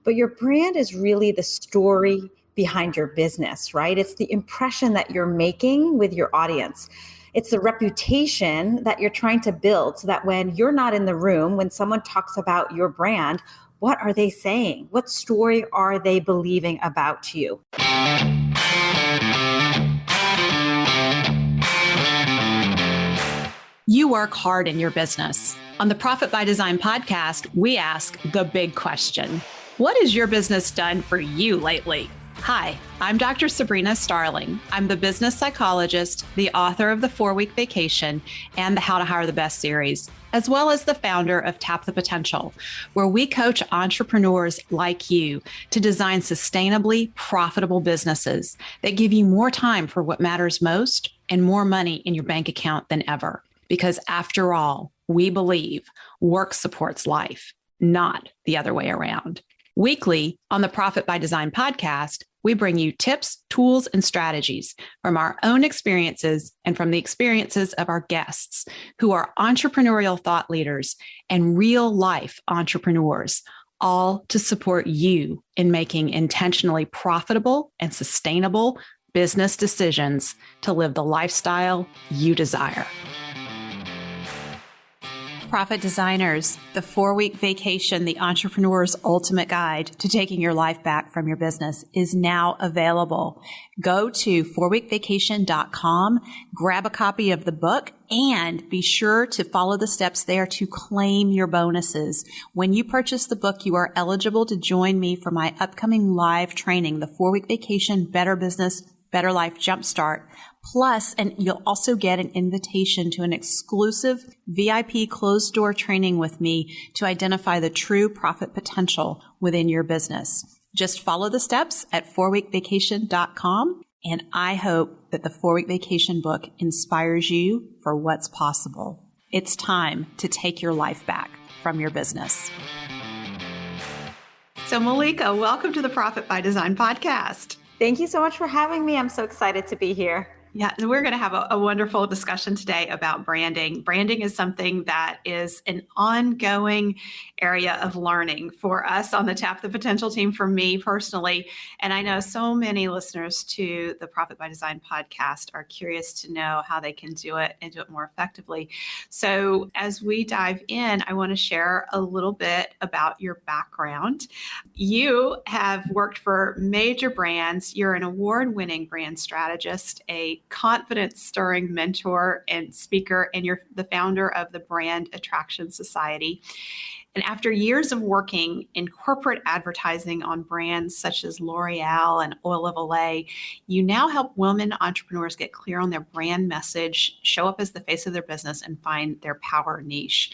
But your brand is really the story behind your business, right? It's the impression that you're making with your audience. It's the reputation that you're trying to build so that when you're not in the room, when someone talks about your brand, what are they saying? What story are they believing about you? You work hard in your business. On the Profit by Design podcast, we ask the big question. What has your business done for you lately? Hi, I'm Dr. Sabrina Starling. I'm the business psychologist, the author of the 4-Week Vacation and the How to Hire the Best series, as well as the founder of Tap the Potential, where we coach entrepreneurs like you to design sustainably profitable businesses that give you more time for what matters most and more money in your bank account than ever. Because after all, we believe work supports life, not the other way around. Weekly on the Profit by Design podcast, we bring you tips, tools, and strategies from our own experiences and from the experiences of our guests who are entrepreneurial thought leaders and real life entrepreneurs, all to support you in making intentionally profitable and sustainable business decisions to live the lifestyle you desire. Profit Designers, the 4-Week Vacation, the entrepreneur's ultimate guide to taking your life back from your business is now available. Go to 4weekvacation.com, grab a copy of the book, and be sure to follow the steps there to claim your bonuses. When you purchase the book, you are eligible to join me for my upcoming live training, the 4-Week Vacation Better Business, Better Life Jumpstart. Plus, and you'll also get an invitation to an exclusive VIP closed door training with me to identify the true profit potential within your business. Just follow the steps at 4weekvacation.com. And I hope that the 4-Week Vacation book inspires you for what's possible. It's time to take your life back from your business. So Mallika, welcome to the Profit by Design podcast. Thank you so much for having me. I'm so excited to be here. Yeah, and we're going to have a wonderful discussion today about branding. Branding is something that is an ongoing area of learning for us on the Tap the Potential team, for me personally. And I know so many listeners to the Profit by Design podcast are curious to know how they can do it and do it more effectively. So as we dive in, I want to share a little bit about your background. You have worked for major brands. You're an award-winning brand strategist, a confidence-stirring mentor and speaker, and you're the founder of the Brand Attraction Society. And after years of working in corporate advertising on brands such as L'Oreal and Oil of Olay, you now help women entrepreneurs get clear on their brand message, show up as the face of their business, and find their power niche.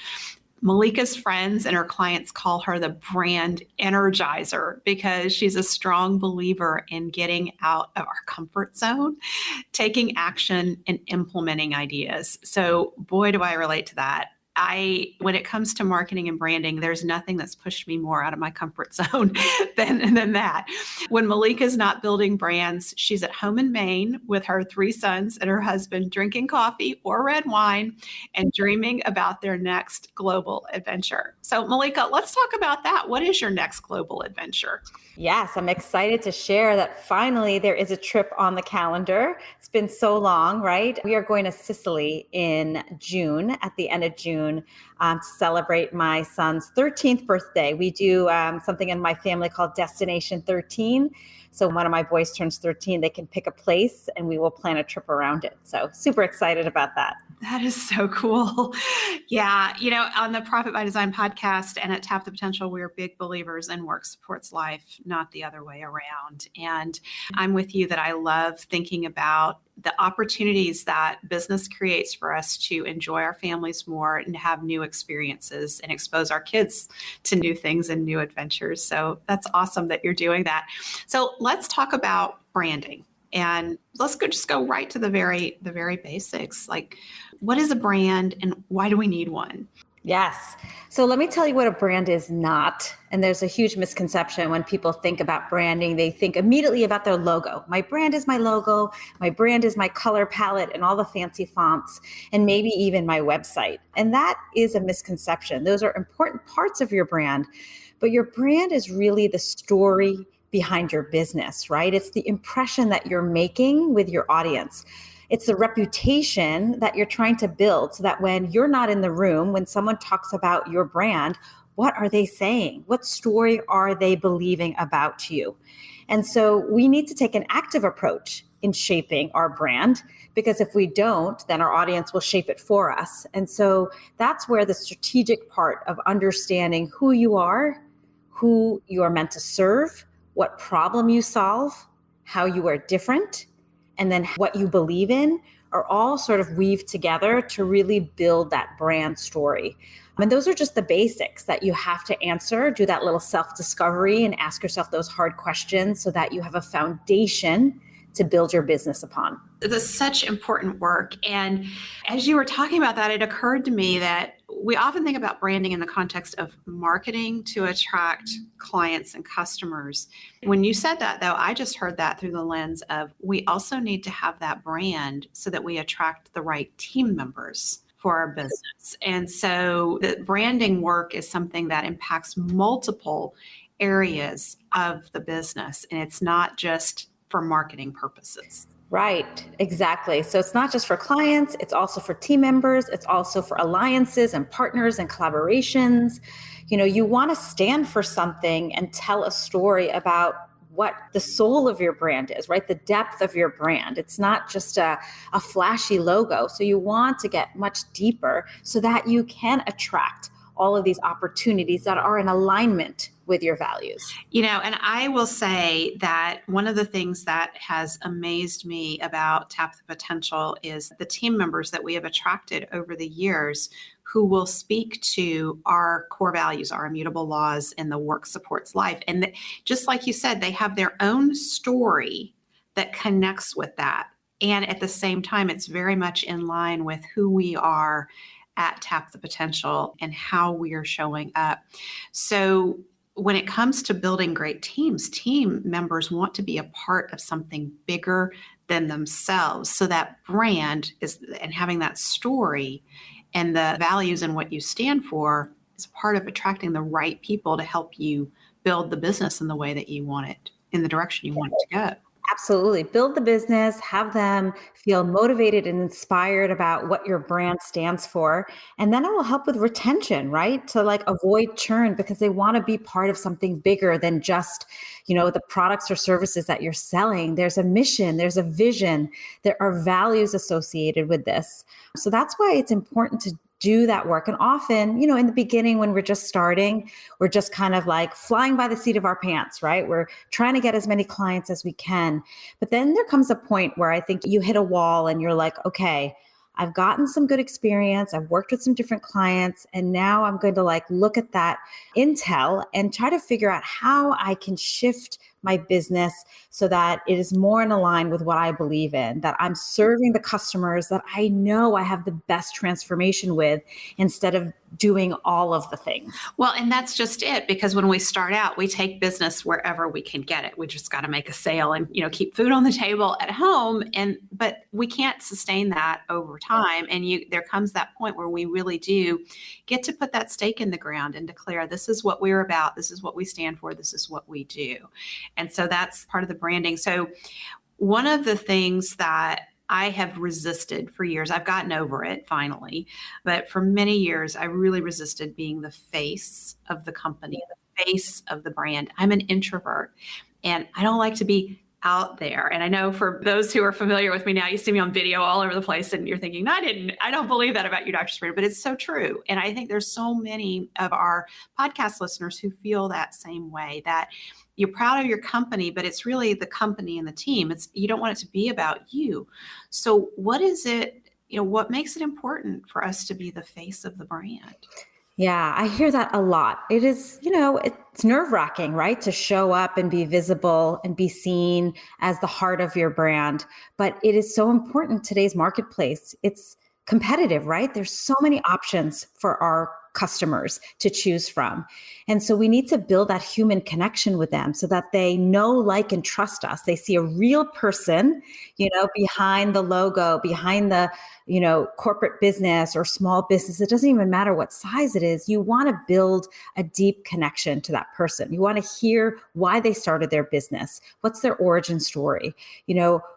Mallika's friends and her clients call her the Brand Energizer because she's a strong believer in getting out of our comfort zone, taking action, and implementing ideas. So boy, do I relate to that. When it comes to marketing and branding, there's nothing that's pushed me more out of my comfort zone than that. When Mallika's not building brands, she's at home in Maine with her 3 sons and her husband, drinking coffee or red wine and dreaming about their next global adventure. So Mallika, let's talk about that. What is your next global adventure? Yes, I'm excited to share that finally there is a trip on the calendar. It's been so long, right? We are going to Sicily in June, at the end of June, to celebrate my son's 13th birthday. We do something in my family called Destination 13. So when one of my boys turns 13, they can pick a place and we will plan a trip around it. So super excited about that. That is so cool. Yeah. You know, on the Profit by Design podcast and at Tap the Potential, we're big believers in work supports life, not the other way around. And I'm with you that I love thinking about the opportunities that business creates for us to enjoy our families more and have new experiences and expose our kids to new things and new adventures. So that's awesome that you're doing that. So let's talk about branding. And let's just go right to the very basics. Like, what is a brand and why do we need one? Yes. So let me tell you what a brand is not. And there's a huge misconception when people think about branding. They think immediately about their logo. My brand is my logo. My brand is my color palette and all the fancy fonts, and maybe even my website. And that is a misconception. Those are important parts of your brand. but your brand is really the story behind your business, right? It's the impression that you're making with your audience. It's the reputation that you're trying to build so that when you're not in the room, when someone talks about your brand, what are they saying? What story are they believing about you? And so we need to take an active approach in shaping our brand, because if we don't, then our audience will shape it for us. And so that's where the strategic part of understanding who you are meant to serve, what problem you solve, how you are different, and then what you believe in are all sort of weaved together to really build that brand story. And those are just the basics that you have to answer, do that little self-discovery and ask yourself those hard questions so that you have a foundation to build your business upon. This is such important work. And as you were talking about that, it occurred to me that we often think about branding in the context of marketing to attract clients and customers. When you said that, though, I just heard that through the lens of we also need to have that brand so that we attract the right team members for our business. And so the branding work is something that impacts multiple areas of the business. And it's not just for marketing purposes. Right, exactly. So it's not just for clients, it's also for team members, it's also for alliances and partners and collaborations. You want to stand for something and tell a story about what the soul of your brand is, right? The depth of your brand. It's not just a flashy logo. So you want to get much deeper so that you can attract all of these opportunities that are in alignment with your values. And I will say that one of the things that has amazed me about Tap the Potential is the team members that we have attracted over the years who will speak to our core values, our immutable laws, and the work supports life. And just like you said, they have their own story that connects with that. And at the same time, it's very much in line with who we are at Tap the Potential and how we are showing up. So when it comes to building great teams, team members want to be a part of something bigger than themselves. So that brand is, and having that story and the values and what you stand for is part of attracting the right people to help you build the business in the way that you want it, in the direction you want it to go. Absolutely. Build the business, have them feel motivated and inspired about what your brand stands for. And then it will help with retention, right? To avoid churn because they want to be part of something bigger than just, the products or services that you're selling. There's a mission, there's a vision, there are values associated with this. So that's why it's important to do that work. And often, in the beginning, when we're just starting, we're just kind of flying by the seat of our pants, right? We're trying to get as many clients as we can. But then there comes a point where I think you hit a wall and you're like, okay, I've gotten some good experience. I've worked with some different clients. And now I'm going to look at that intel and try to figure out how I can shift my business so that it is more in line with what I believe in, that I'm serving the customers that I know I have the best transformation with instead of doing all of the things. Well, and that's just it, because when we start out, we take business wherever we can get it. We just got to make a sale and, keep food on the table at home. But we can't sustain that over time. And there comes that point where we really do get to put that stake in the ground and declare, this is what we're about. This is what we stand for. This is what we do. And so that's part of the branding. So one of the things that I have resisted for years, I've gotten over it finally, but for many years, I really resisted being the face of the company, the face of the brand. I'm an introvert and I don't like to be out there. And I know for those who are familiar with me now, you see me on video all over the place and you're thinking, I don't believe that about you, Dr. Sabrina, but it's so true. And I think there's so many of our podcast listeners who feel that same way, that you're proud of your company, but it's really the company and the team. You don't want it to be about you. So what is it, what makes it important for us to be the face of the brand? Yeah, I hear that a lot. It is, it's nerve-wracking, right? To show up and be visible and be seen as the heart of your brand. But it is so important in today's marketplace. It's competitive, right? There's so many options for our customers to choose from. And so we need to build that human connection with them so that they know, like, and trust us. They see a real person, behind the logo, behind the corporate business or small business, it doesn't even matter what size it is. You want to build a deep connection to that person. You want to hear why they started their business. What's their origin story?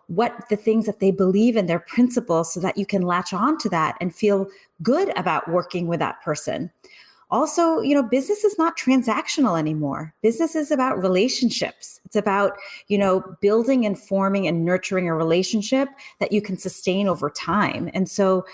What the things that they believe in, their principles, so that you can latch on to that and feel good about working with that person. Also, business is not transactional anymore. Business is about relationships. It's about, building and forming and nurturing a relationship that you can sustain over time. And so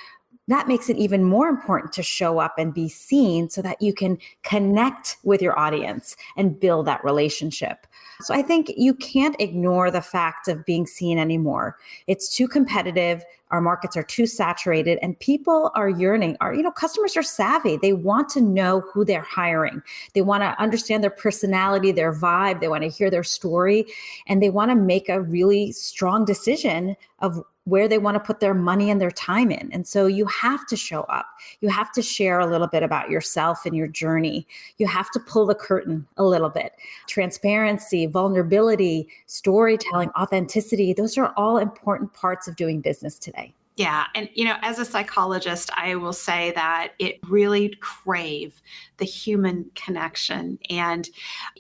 that makes it even more important to show up and be seen so that you can connect with your audience and build that relationship. So I think you can't ignore the fact of being seen anymore. It's too competitive. Our markets are too saturated, and people are yearning. Customers are savvy. They want to know who they're hiring. They want to understand their personality, their vibe. They want to hear their story, and they want to make a really strong decision of where they want to put their money and their time in. And so you have to show up. You have to share a little bit about yourself and your journey. You have to pull the curtain a little bit. Transparency, vulnerability, storytelling, authenticity, those are all important parts of doing business today. Yeah. And, as a psychologist, I will say that it really crave the human connection. And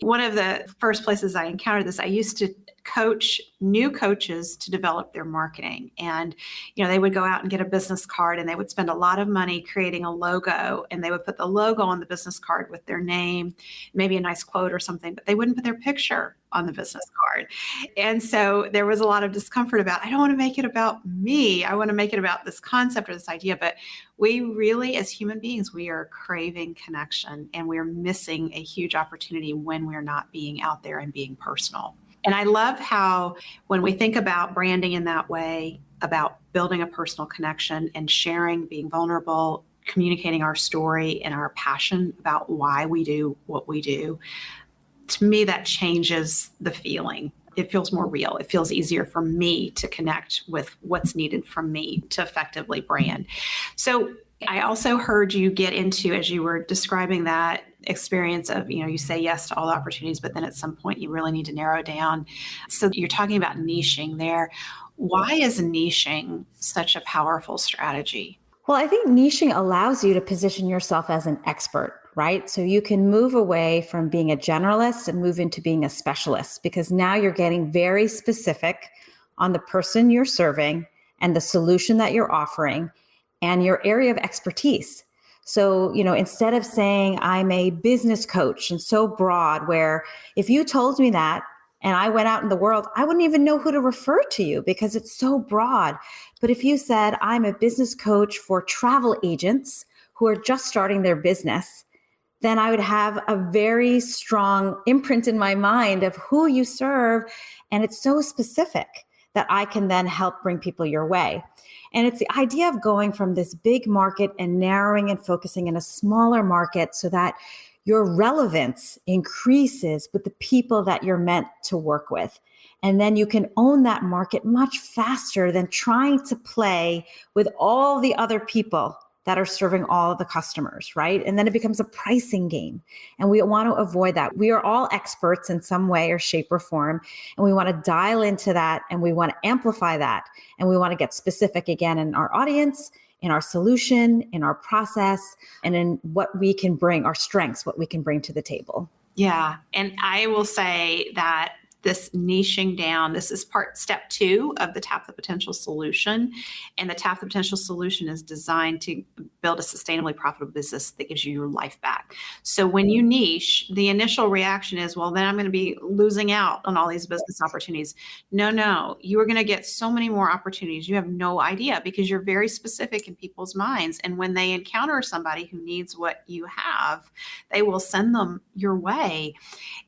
one of the first places I encountered this, I used to coach new coaches to develop their marketing. And, they would go out and get a business card, and they would spend a lot of money creating a logo, and they would put the logo on the business card with their name, maybe a nice quote or something, but they wouldn't put their picture on the business card. And so there was a lot of discomfort about, I don't want to make it about me. I want to make it about this concept or this idea. But we really, as human beings, we are craving connection, and we're missing a huge opportunity when we're not being out there and being personal. And I love how when we think about branding in that way, about building a personal connection and sharing, being vulnerable, communicating our story and our passion about why we do what we do, to me, that changes the feeling. It feels more real. It feels easier for me to connect with what's needed from me to effectively brand. So I also heard you get into, as you were describing that experience of, you say yes to all the opportunities, but then at some point you really need to narrow down. So you're talking about niching there. Why is niching such a powerful strategy? Well, I think niching allows you to position yourself as an expert, right? So you can move away from being a generalist and move into being a specialist, because now you're getting very specific on the person you're serving and the solution that you're offering and your area of expertise. So, instead of saying I'm a business coach and so broad, where if you told me that and I went out in the world, I wouldn't even know who to refer to you because it's so broad. But if you said I'm a business coach for travel agents who are just starting their business, then I would have a very strong imprint in my mind of who you serve. And it's so specific that I can then help bring people your way. And it's the idea of going from this big market and narrowing and focusing in a smaller market so that your relevance increases with the people that you're meant to work with. And then you can own that market much faster than trying to play with all the other people that are serving all of the customers, right? And then it becomes a pricing game. And we want to avoid that. We are all experts in some way or shape or form. And we want to dial into that, and we want to amplify that. And we want to get specific again in our audience, in our solution, in our process, and in what we can bring, our strengths, what we can bring to the table. Yeah. And I will say that this niching down, this is step 2 of the Tap the Potential solution. And the Tap the Potential solution is designed to build a sustainably profitable business that gives you your life back. So when you niche, the initial reaction is, well, then I'm going to be losing out on all these business opportunities. No, you are going to get so many more opportunities. You have no idea, because you're very specific in people's minds. And when they encounter somebody who needs what you have, they will send them your way.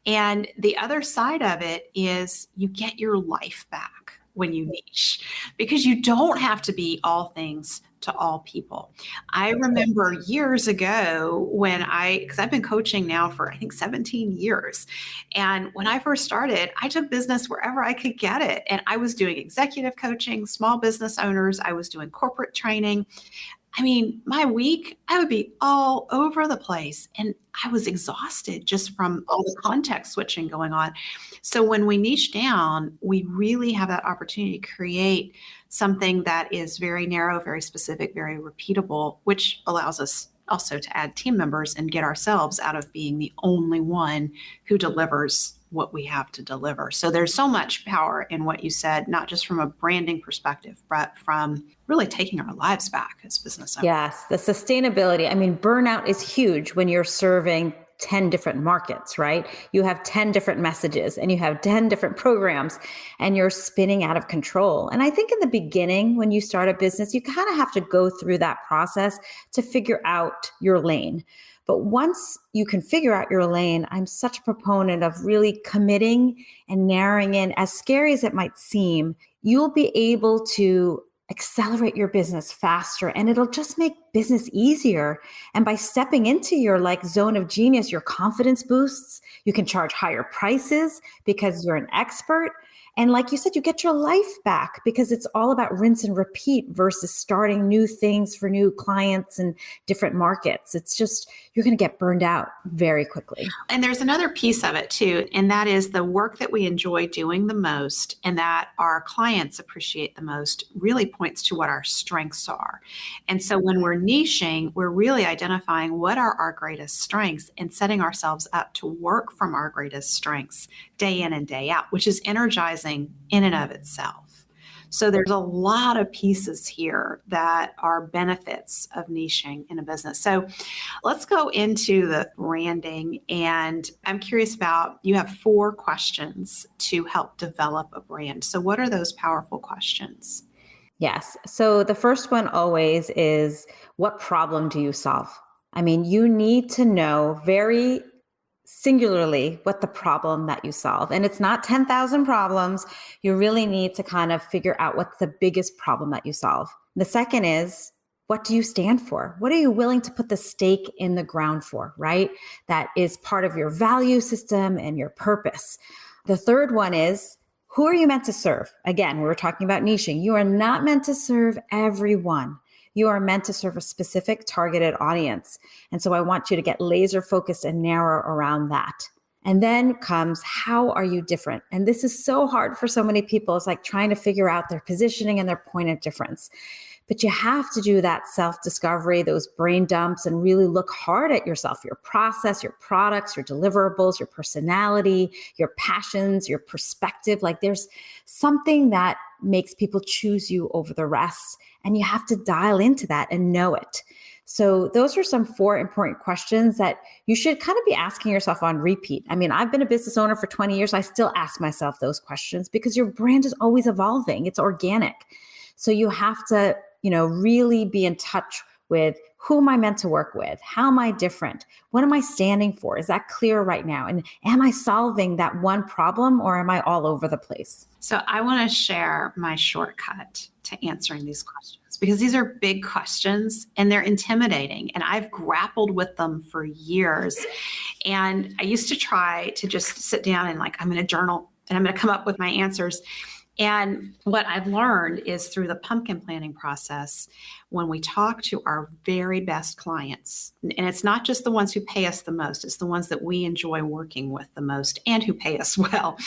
And the other side of it is you get your life back when you niche, because you don't have to be all things to all people. I remember years ago because I've been coaching now for, I think, 17 years. And when I first started, I took business wherever I could get it. And I was doing executive coaching, small business owners. I was doing corporate training. I mean, my week, I would be all over the place and I was exhausted just from all the context switching going on. So when we niche down, we really have that opportunity to create something that is very narrow, very specific, very repeatable, which allows us also to add team members and get ourselves out of being the only one who delivers what we have to deliver. So there's so much power in what you said, not just from a branding perspective, but from really taking our lives back as business owners. Yes, the sustainability. I mean, burnout is huge when you're serving 10 different markets, right? You have 10 different messages and you have 10 different programs and you're spinning out of control. And I think in the beginning, when you start a business, you kind of have to go through that process to figure out your lane. But once you can figure out your lane, I'm such a proponent of really committing and narrowing in. As scary as it might seem, you'll be able to accelerate your business faster and it'll just make business easier. And by stepping into your zone of genius, your confidence boosts. You can charge higher prices because you're an expert. And like you said, you get your life back because it's all about rinse and repeat versus starting new things for new clients and different markets. It's just, you're going to get burned out very quickly. And there's another piece of it too, and that is the work that we enjoy doing the most and that our clients appreciate the most really points to what our strengths are. And so when we're niching, we're really identifying what are our greatest strengths and setting ourselves up to work from our greatest strengths day in and day out, which is energizing in and of itself. So there's a lot of pieces here that are benefits of niching in a business. So let's go into the branding. And I'm curious about, you have 4 questions to help develop a brand. So what are those powerful questions? Yes. So the first one always is, what problem do you solve? I mean, you need to know very singularly what the problem that you solve. And it's not 10,000 problems. You really need to kind of figure out what's the biggest problem that you solve. The second is, what do you stand for? What are you willing to put the stake in the ground for, right? That is part of your value system and your purpose. The third one is, who are you meant to serve? Again, we were talking about niching. You are not meant to serve everyone. You are meant to serve a specific targeted audience. And so I want you to get laser focused and narrow around that. And then comes, how are you different? And this is so hard for so many people. It's like trying to figure out their positioning and their point of difference. But you have to do that self-discovery, those brain dumps, and really look hard at yourself, your process, your products, your deliverables, your personality, your passions, your perspective. Like there's something that makes people choose you over the rest. And you have to dial into that and know it. So those are some 4 important questions that you should kind of be asking yourself on repeat. I mean, I've been a business owner for 20 years. I still ask myself those questions because your brand is always evolving. It's organic. So you have to, really be in touch with, who am I meant to work with? How am I different? What am I standing for? Is that clear right now? And am I solving that one problem or am I all over the place? So I want to share my shortcut to answering these questions because these are big questions and they're intimidating. And I've grappled with them for years. And I used to try to just sit down and I'm going to journal and I'm going to come up with my answers. And what I've learned is through the pumpkin planning process, when we talk to our very best clients, and it's not just the ones who pay us the most, it's the ones that we enjoy working with the most and who pay us well.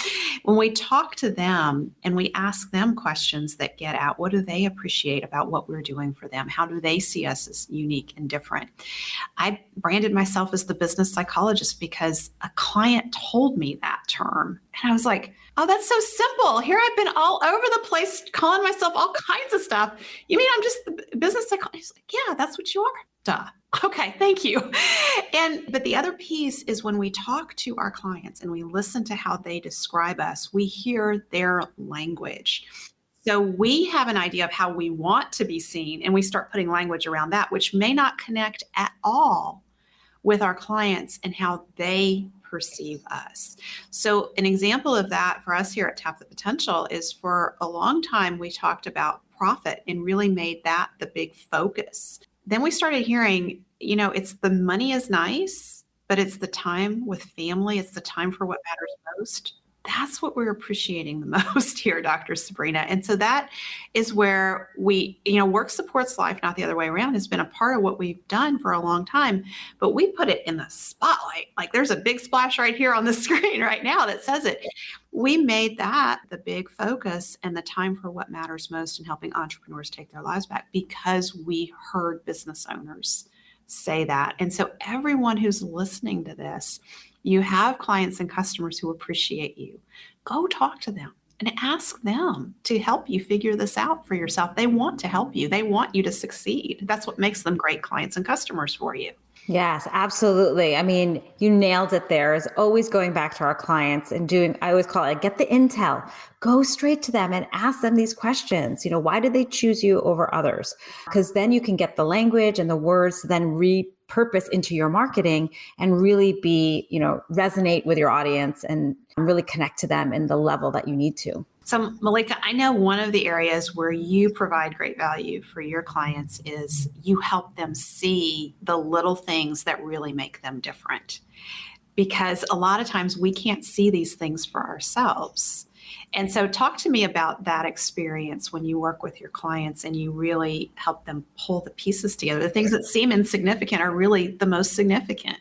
When we talk to them and we ask them questions that get at what do they appreciate about what we're doing for them? How do they see us as unique and different? I branded myself as the business psychologist because a client told me that term. And I was like, oh, that's so simple. Here I've been all over the place calling myself all kinds of stuff. You mean I'm just the business psychologist? Like, yeah, that's what you are. Duh. Okay, thank you. But the other piece is when we talk to our clients and we listen to how they describe us, we hear their language. So we have an idea of how we want to be seen, and we start putting language around that, which may not connect at all with our clients and how they perceive us. So an example of that for us here at Tap the Potential is for a long time, we talked about profit and really made that the big focus. Then we started hearing, it's the money is nice, but it's the time with family. It's the time for what matters most. That's what we're appreciating the most here, Dr. Sabrina. And so that is where work supports life, not the other way around, has been a part of what we've done for a long time, but we put it in the spotlight. Like there's a big splash right here on the screen right now that says it. We made that the big focus and the time for what matters most in helping entrepreneurs take their lives back, because we heard business owners say that. And so everyone who's listening to this, you have clients and customers who appreciate you. Go talk to them and ask them to help you figure this out for yourself. They want to help you. They want you to succeed. That's what makes them great clients and customers for you. Yes, absolutely. I mean, you nailed it there. Is always going back to our clients and I always call it, get the intel, go straight to them and ask them these questions. Why did they choose you over others? Because then you can get the language and the words to then repurpose into your marketing and really resonate with your audience and really connect to them in the level that you need to. So Mallika, I know one of the areas where you provide great value for your clients is you help them see the little things that really make them different. Because a lot of times we can't see these things for ourselves. And so talk to me about that experience when you work with your clients and you really help them pull the pieces together. The things that seem insignificant are really the most significant.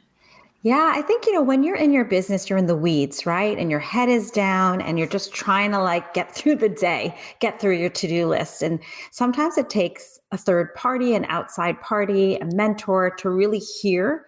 Yeah, I think, when you're in your business, you're in the weeds, right? And your head is down and you're just trying to get through the day, get through your to-do list. And sometimes it takes a third party, an outside party, a mentor to really hear,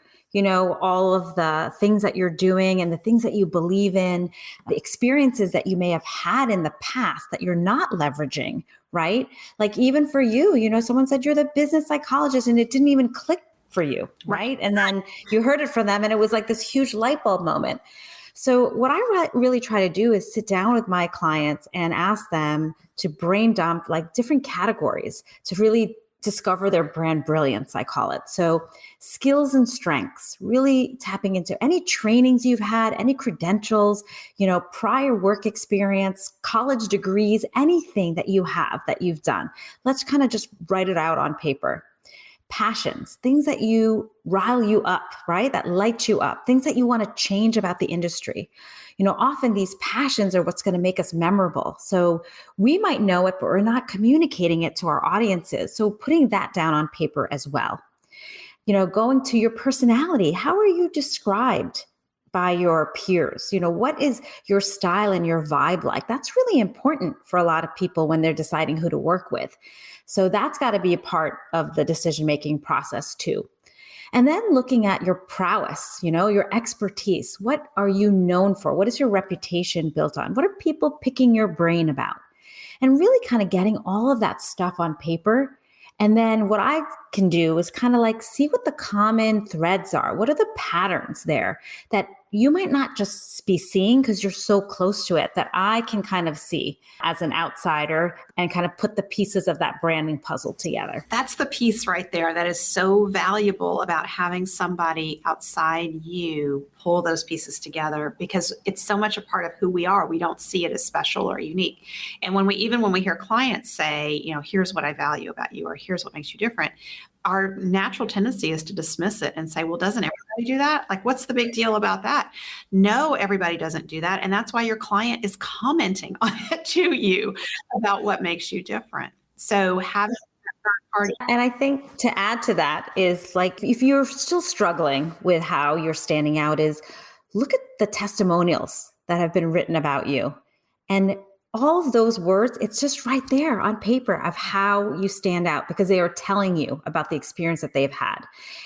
all of the things that you're doing and the things that you believe in, the experiences that you may have had in the past that you're not leveraging, right? Like even for you, someone said you're the business psychologist and it didn't even click for you, right? And then you heard it from them and it was like this huge light bulb moment. So what I really try to do is sit down with my clients and ask them to brain dump different categories to really discover their brand brilliance, I call it. So skills and strengths, really tapping into any trainings you've had, any credentials, prior work experience, college degrees, anything that you have that you've done. Let's kind of just write it out on paper. Passions, things that rile you up, right? That light you up, things that you want to change about the industry. Often these passions are what's going to make us memorable. So we might know it, but we're not communicating it to our audiences. So putting that down on paper as well. Going to your personality, how are you described by your peers? What is your style and your vibe like? That's really important for a lot of people when they're deciding who to work with. So that's got to be a part of the decision-making process too. And then looking at your prowess, your expertise. What are you known for? What is your reputation built on? What are people picking your brain about? And really kind of getting all of that stuff on paper. And then what I can do is kind of see what the common threads are. What are the patterns there that you might not just be seeing because you're so close to it, that I can kind of see as an outsider and kind of put the pieces of that branding puzzle together. That's the piece right there that is so valuable about having somebody outside you pull those pieces together, because it's so much a part of who we are. We don't see it as special or unique. And when we hear clients say, here's what I value about you, or here's what makes you different, our natural tendency is to dismiss it and say, well, doesn't everybody do that? What's the big deal about that? No, everybody doesn't do that. And that's why your client is commenting on it to you about what makes you different. So having that third party. And I think to add to that is if you're still struggling with how you're standing out, is look at the testimonials that have been written about you. And all of those words, it's just right there on paper of how you stand out, because they are telling you about the experience that they've had.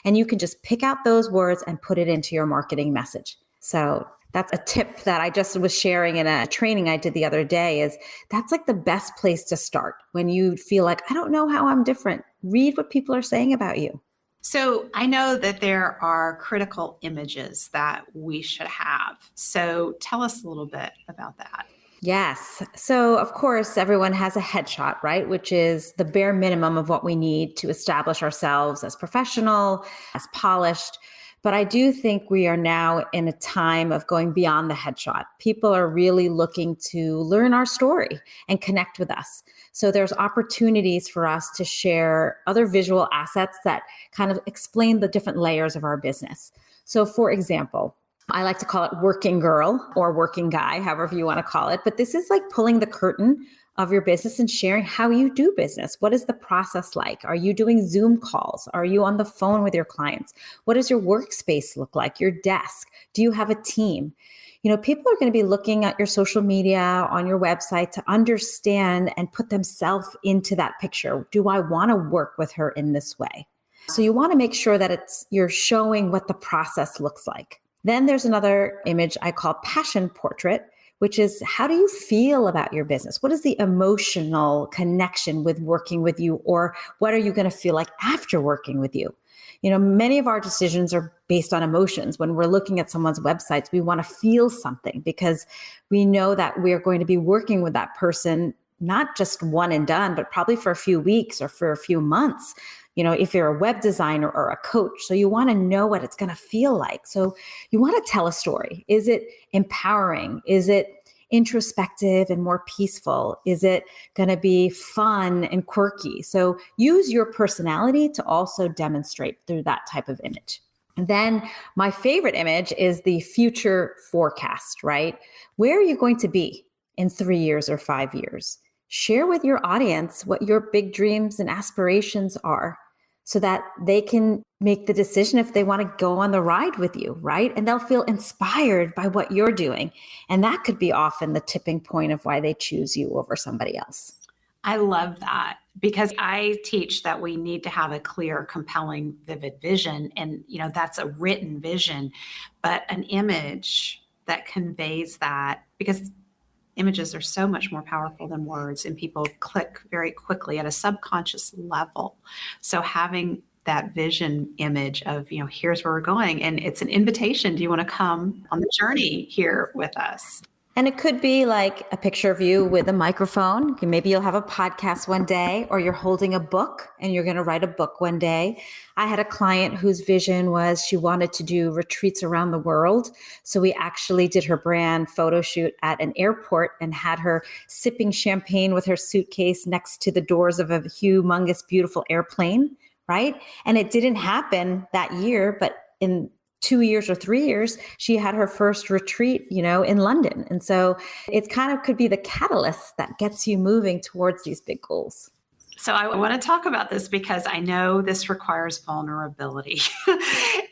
And you can just pick out those words and put it into your marketing message. So that's a tip that I just was sharing in a training I did the other day, is that's the best place to start when you feel I don't know how I'm different. Read what people are saying about you. So I know that there are critical images that we should have. So tell us a little bit about that. Yes. So of course, everyone has a headshot, right? Which is the bare minimum of what we need to establish ourselves as professional, as polished. But I do think we are now in a time of going beyond the headshot. People are really looking to learn our story and connect with us. So there's opportunities for us to share other visual assets that kind of explain the different layers of our business. So for example, I like to call it working girl or working guy, however you want to call it. But this is like pulling the curtain of your business and sharing how you do business. What is the process like? Are you doing Zoom calls? Are you on the phone with your clients? What does your workspace look like? Your desk? Do you have a team? People are going to be looking at your social media, on your website to understand and put themselves into that picture. Do I want to work with her in this way? So you want to make sure that you're showing what the process looks like. Then there's another image I call passion portrait, which is how do you feel about your business? What is the emotional connection with working with you? Or what are you going to feel like after working with you? Many of our decisions are based on emotions. When we're looking at someone's websites, we want to feel something because we know that we're going to be working with that person, not just one and done, but probably for a few weeks or for a few months. If you're a web designer or a coach, so you want to know what it's going to feel like. So you want to tell a story. Is it empowering? Is it introspective and more peaceful? Is it going to be fun and quirky? So use your personality to also demonstrate through that type of image. And then my favorite image is the future forecast, right? Where are you going to be in 3 years or 5 years? Share with your audience what your big dreams and aspirations are so that they can make the decision if they want to go on the ride with you, right? And they'll feel inspired by what you're doing. And that could be often the tipping point of why they choose you over somebody else. I love that because I teach that we need to have a clear, compelling, vivid vision. And, that's a written vision, but an image that conveys that, because images are so much more powerful than words and people click very quickly at a subconscious level. So having that vision image of, here's where we're going. And it's an invitation. Do you want to come on the journey here with us? And it could be like a picture of you with a microphone. Maybe you'll have a podcast one day, or you're holding a book and you're going to write a book one day. I had a client whose vision was she wanted to do retreats around the world. So we actually did her brand photo shoot at an airport and had her sipping champagne with her suitcase next to the doors of a humongous, beautiful airplane, right? And it didn't happen that year, but in 2 years or 3 years, she had her first retreat, in London. And so it kind of could be the catalyst that gets you moving towards these big goals. So I want to talk about this because I know this requires vulnerability.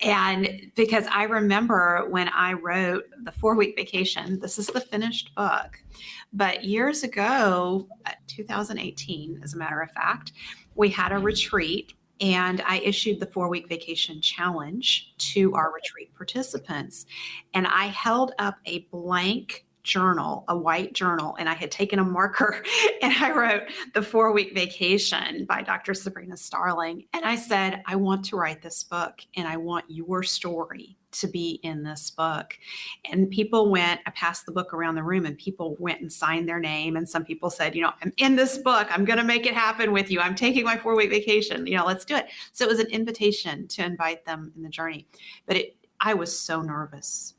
And because I remember when I wrote the 4-week vacation, this is the finished book, but years ago, 2018, as a matter of fact, we had a retreat. And I issued the 4-week vacation challenge to our retreat participants. And I held up a blank journal, a white journal, and I had taken a marker and I wrote the 4-week vacation by Dr. Sabrina Starling. And I said, I want to write this book and I want your story to be in this book. And I passed the book around the room and people went and signed their name. And some people said, I'm in this book. I'm going to make it happen with you. I'm taking my 4-week vacation. Let's do it. So it was an invitation to invite them in the journey. But I was so nervous,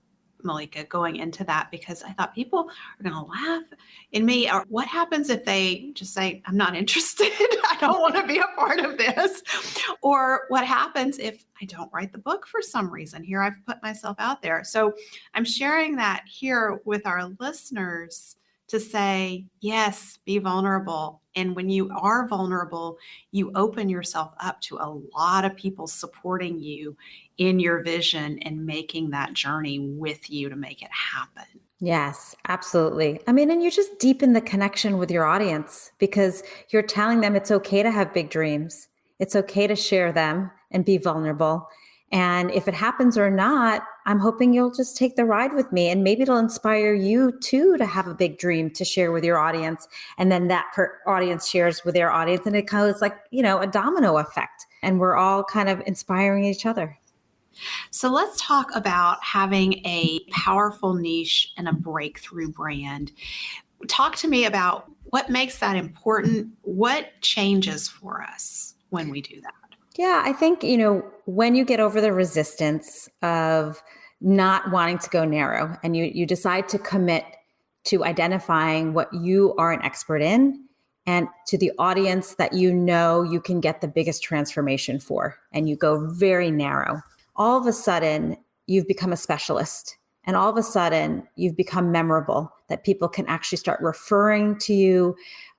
Mallika, going into that because I thought people are going to laugh at me. Or what happens if they just say, I'm not interested. I don't want to be a part of this. Or what happens if I don't write the book for some reason? Here I've put myself out there. So I'm sharing that here with our listeners to say, yes, be vulnerable. And when you are vulnerable, you open yourself up to a lot of people supporting you in your vision and making that journey with you to make it happen. Yes, absolutely. And you just deepen the connection with your audience because you're telling them it's okay to have big dreams. It's okay to share them and be vulnerable. And if it happens or not, I'm hoping you'll just take the ride with me and maybe it'll inspire you too to have a big dream to share with your audience. And then that audience shares with their audience and it kind of is like, a domino effect. And we're all kind of inspiring each other. So let's talk about having a powerful niche and a breakthrough brand. Talk to me about what makes that important. What changes for us when we do that? Yeah, I think, when you get over the resistance of not wanting to go narrow and you decide to commit to identifying what you are an expert in and to the audience that you can get the biggest transformation for, and you go very narrow, all of a sudden you've become a specialist And all of a sudden, you've become memorable, that people can actually start referring to you.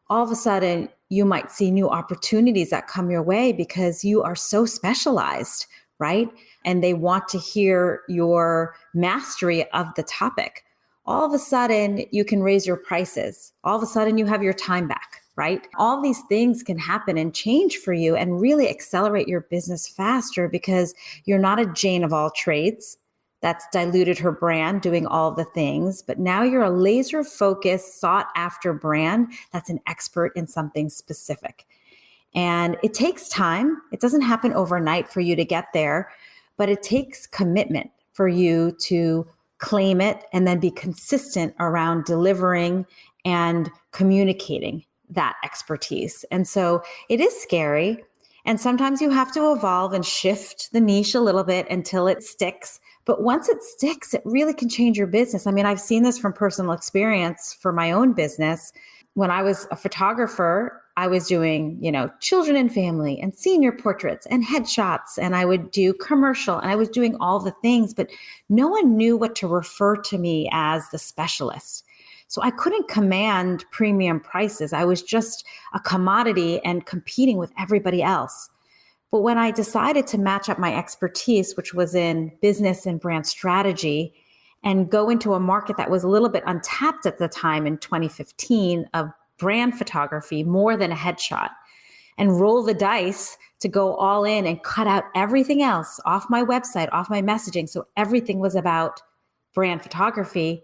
All of a sudden, you might see new opportunities that come your way because you are so specialized, right? And they want to hear your mastery of the topic. All of a sudden, you can raise your prices. All of a sudden, you have your time back, right? All these things can happen and change for you and really accelerate your business faster because you're not a Jane of all trades that's diluted her brand doing all the things, but now you're a laser focused, sought after brand that's an expert in something specific. And it takes time. It doesn't happen overnight for you to get there, but it takes commitment for you to claim it and then be consistent around delivering and communicating that expertise. And so it is scary. And sometimes you have to evolve and shift the niche a little bit until it sticks. But once it sticks, it really can change your business. I mean, I've seen this from personal experience for my own business. When I was a photographer, I was doing, children and family and senior portraits and headshots, and I would do commercial and I was doing all the things, but no one knew what to refer to me as the specialist. So I couldn't command premium prices. I was just a commodity and competing with everybody else. But when I decided to match up my expertise, which was in business and brand strategy, and go into a market that was a little bit untapped at the time in 2015 of brand photography more than a headshot, and roll the dice to go all in and cut out everything else off my website, off my messaging. So everything was about brand photography.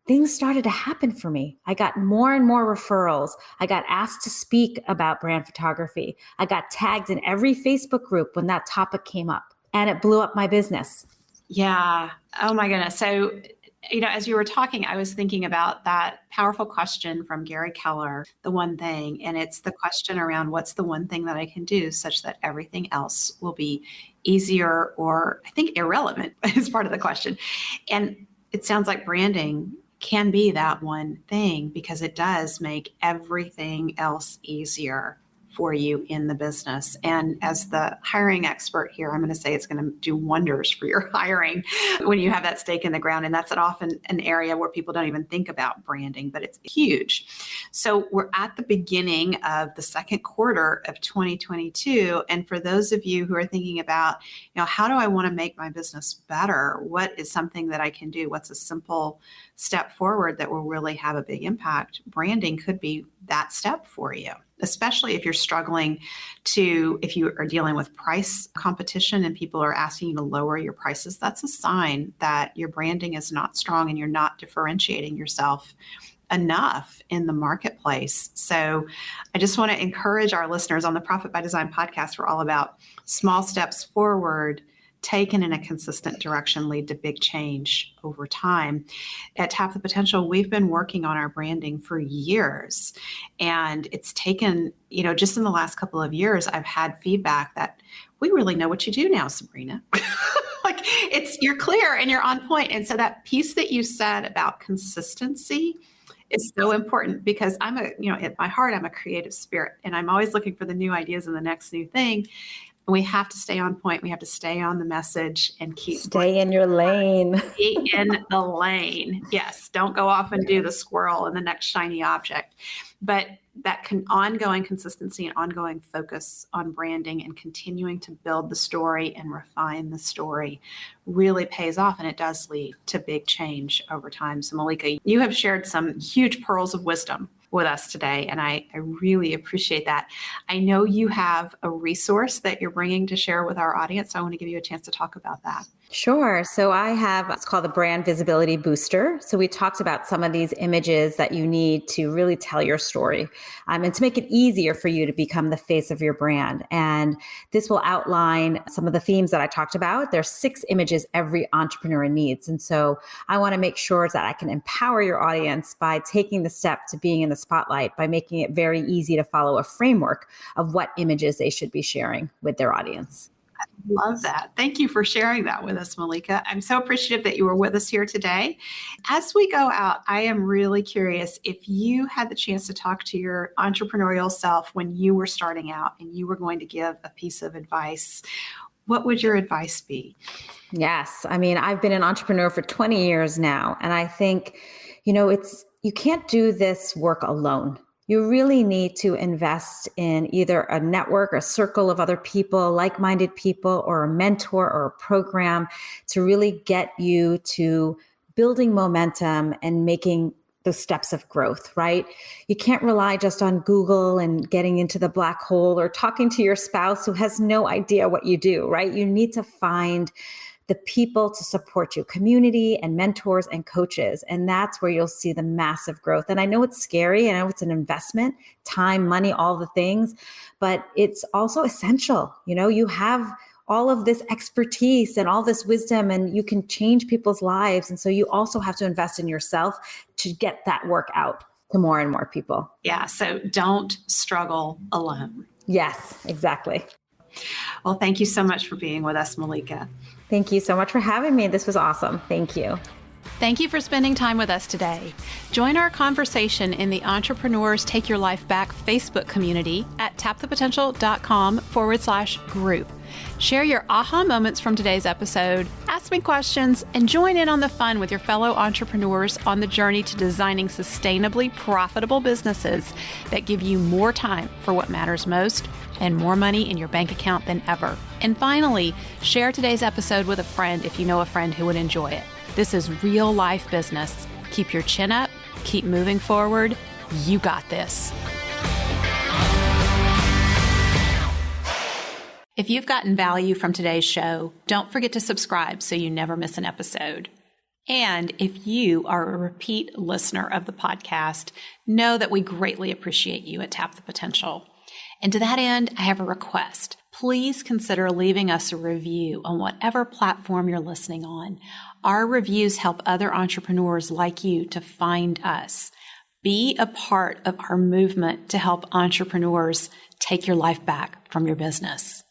Things started to happen for me. I got more and more referrals. I got asked to speak about brand photography. I got tagged in every Facebook group when that topic came up, and it blew up my business. Yeah. Oh my goodness. So, as you were talking, I was thinking about that powerful question from Gary Keller, the one thing, and it's the question around what's the one thing that I can do such that everything else will be easier, or I think irrelevant is part of the question. And it sounds like branding can be that one thing because it does make everything else easier for you in the business. And as the hiring expert here, I'm going to say it's going to do wonders for your hiring when you have that stake in the ground. And that's often an area where people don't even think about branding, but it's huge. So we're at the beginning of the second quarter of 2022. And for those of you who are thinking about, how do I want to make my business better? What is something that I can do? What's a simple step forward that will really have a big impact? Branding could be that step for you, especially if you're struggling if you are dealing with price competition and people are asking you to lower your prices. That's a sign that your branding is not strong and you're not differentiating yourself enough in the marketplace. So I just want to encourage our listeners on the Profit by Design podcast. We're all about small steps forward, taken in a consistent direction, lead to big change over time. At Tap the Potential, we've been working on our branding for years. And it's taken, just in the last couple of years, I've had feedback that we really know what you do now, Sabrina. You're clear and you're on point. And so that piece that you said about consistency is so important because at my heart, I'm a creative spirit and I'm always looking for the new ideas and the next new thing. We have to stay on point. We have to stay on the message and stay in your lane. Stay in the lane. Yes. Don't go off and do the squirrel and the next shiny object. But that ongoing consistency and ongoing focus on branding and continuing to build the story and refine the story really pays off. And it does lead to big change over time. So Mallika, you have shared some huge pearls of wisdom with us today. And I really appreciate that. I know you have a resource that you're bringing to share with our audience. So I want to give you a chance to talk about that. Sure. So I have, it's called the Brand Visibility Booster. So we talked about some of these images that you need to really tell your story and to make it easier for you to become the face of your brand. And this will outline some of the themes that I talked about. There's 6 images every entrepreneur needs. And so I want to make sure that I can empower your audience by taking the step to being in the spotlight, by making it very easy to follow a framework of what images they should be sharing with their audience. Love that. Thank you for sharing that with us, Mallika. I'm so appreciative that you were with us here today. As we go out, I am really curious if you had the chance to talk to your entrepreneurial self when you were starting out and you were going to give a piece of advice, what would your advice be? Yes. I mean, I've been an entrepreneur for 20 years now. And I think, you can't do this work alone. You really need to invest in either a network, a circle of other people, like-minded people, or a mentor or a program to really get you to building momentum and making those steps of growth, right? You can't rely just on Google and getting into the black hole or talking to your spouse who has no idea what you do, right? You need to find the people to support you, community and mentors and coaches. And that's where you'll see the massive growth. And I know it's scary. I know it's an investment, time, money, all the things, but it's also essential. You have all of this expertise and all this wisdom, and you can change people's lives. And so you also have to invest in yourself to get that work out to more and more people. Yeah. So don't struggle alone. Yes, exactly. Well, thank you so much for being with us, Mallika. Thank you so much for having me. This was awesome. Thank you. Thank you for spending time with us today. Join our conversation in the Entrepreneurs Take Your Life Back Facebook community at tapthepotential.com/group. Share your aha moments from today's episode, ask me questions, and join in on the fun with your fellow entrepreneurs on the journey to designing sustainably profitable businesses that give you more time for what matters most and more money in your bank account than ever. And finally, share today's episode with a friend if you know a friend who would enjoy it. This is real life business. Keep your chin up, keep moving forward. You got this. If you've gotten value from today's show, don't forget to subscribe so you never miss an episode. And if you are a repeat listener of the podcast, know that we greatly appreciate you at Tap the Potential. And to that end, I have a request. Please consider leaving us a review on whatever platform you're listening on. Our reviews help other entrepreneurs like you to find us. Be a part of our movement to help entrepreneurs take your life back from your business.